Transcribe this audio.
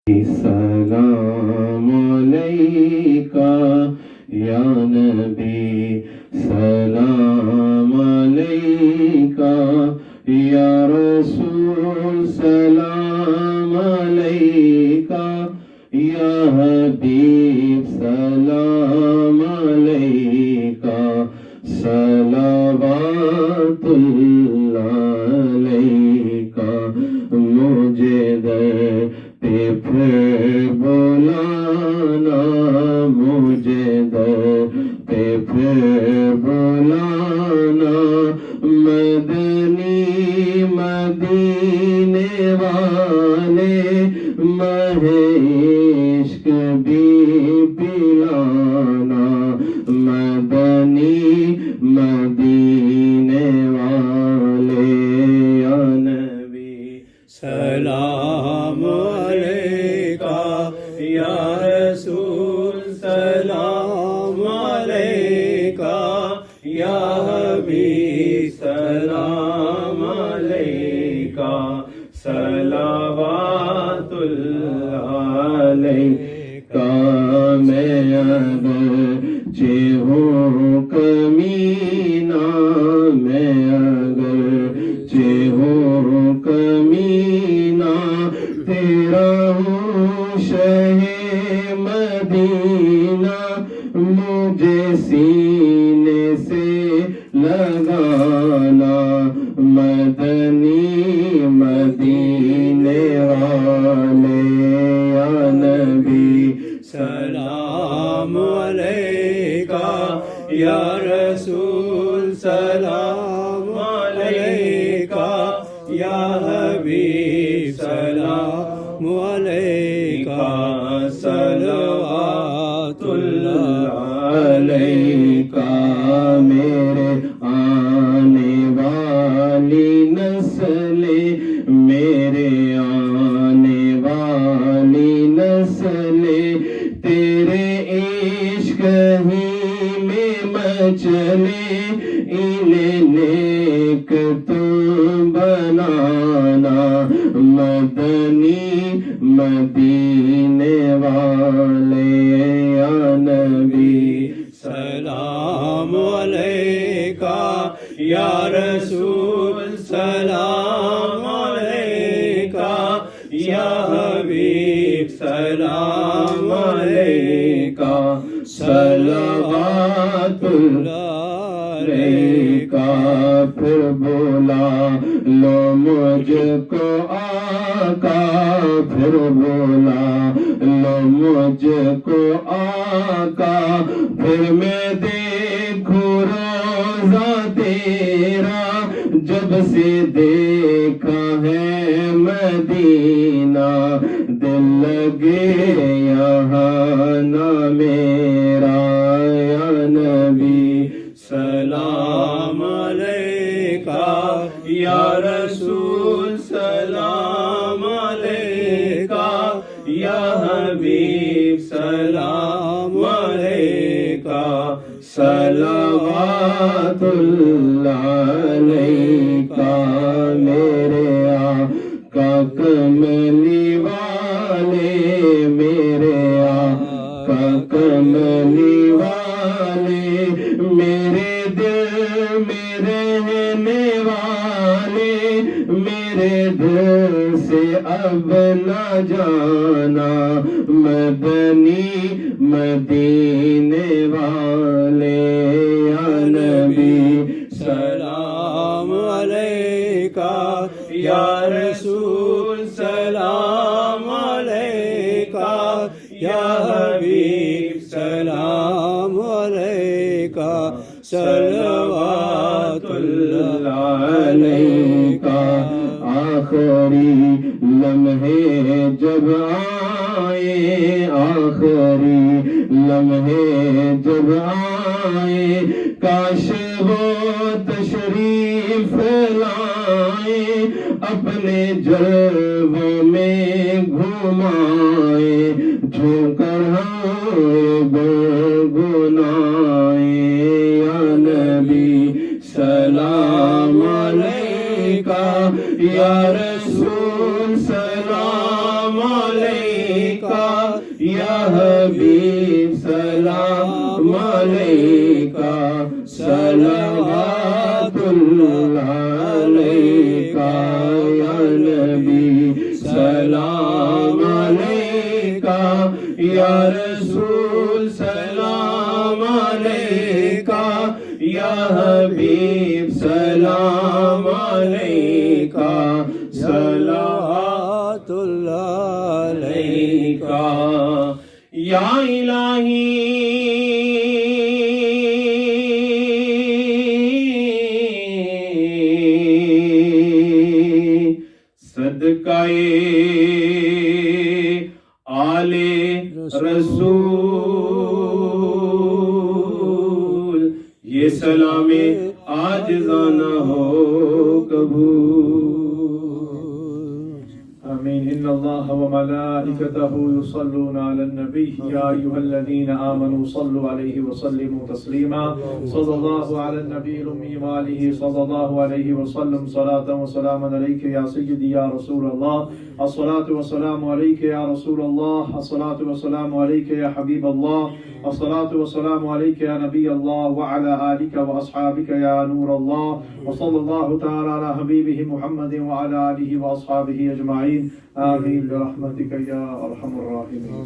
سلام علیکہ یا نبی، سلام علیکہ یا رسول، سلام علیکہ یا حبیب، سلام علیکہ، صلوات اللہ علیکہ۔ مجھے در پہ پھر بلانا، مجھے در پہ پھر بلانا، مدنی مدینے والے مہ عشق بھی پلانا، مدنی مدینے والے یا نبی، سلام علیکہ یا رسول، سلام علیکہ یا حبیب، سلام علیکہ، صلوات اللہ علیکہ۔ میں اگرچہ ہوں کمینہ، میں اگرچہ ہوں کمینہ، تیرا ہوں شہ مدینہ، مجھے سینے سے لگانا، مدنی مدینے والے یا نبی، سلام علیکہ یا رسول، سلام علیکہ یا حبیب، سلام علیکہ، صلوات اللہ علیکہ۔ میرے آنے والی نسلیں، میرے آنے والی نسلیں، تیرے عشق ہی میں مچلے، انہیں نیک تو بنانا، مدنی مدینے والے یا نبی، سلام علیکہ یا رسول، سلام علیکہ یا حبیب، سلام علیکہ، صلوات اللہ علیکہ۔ پھر بولا لو مجھ کو آقا، پھر بولا لو مجھ کو آقا، پھر میں دیکھوں روضہ تیرا، جب سے دیکھا ہے مدینہ، دل لگے یہاں نہ میرا یا نبی، سلام علیکہ یا رسول، سلام علیکہ یا حبیب، سلام علیکہ، صلوات اللہ علیکہ۔ میرے آقا کملی والے، میرے آقا کملی والے، میرے دل میں رہنے والے، میرے دل سے اب نہ جانا، مدنی مدینے والے یا نبی، سلام علیکہ یا رسول، سلام علیکہ یا حبیب، سلام علیکہ، صلوات اللہ علیکہ۔ آخری لمحے جب آئے، آخری لمحے جب آئے، کاش وہ تشریف لائے، اپنے جلووں میں گھمائے، جھوم کر ہمیں گنگنائے یا نبی، سلام علیکہ یا رسول، سلام علیکہ علیکہ یا حبیب سلام علیکہ صلوات اللہ علیکہ یا نبی سلام علیکہ یا رسول سلام علیکہ یا حبیب سلام علیکہ صلوات اللہ علیکہ یا الہی صدقہ آل رسول یہ سلام عاجزانہ ہو قبول آمين. إن الله وملائكته يصلون على النبي يا أيها الذين آمنوا صلوا عليه وسلموا تسليما. صلى الله على النبي الأمي وآله صلى الله عليه وسلم صلاة وسلاما عليك يا سيدي يا رسول الله. الصلاة والسلام عليك يا رسول الله. الصلاة والسلام عليك يا حبيب الله. الصلاة والسلام عليك يا نبي الله وعلى آلك وأصحابك يا نور الله. وصلى الله تعالى على حبيبه محمد وعلى آله وأصحابه أجمعين. آمين برحمتك يا أرحم الراحمين.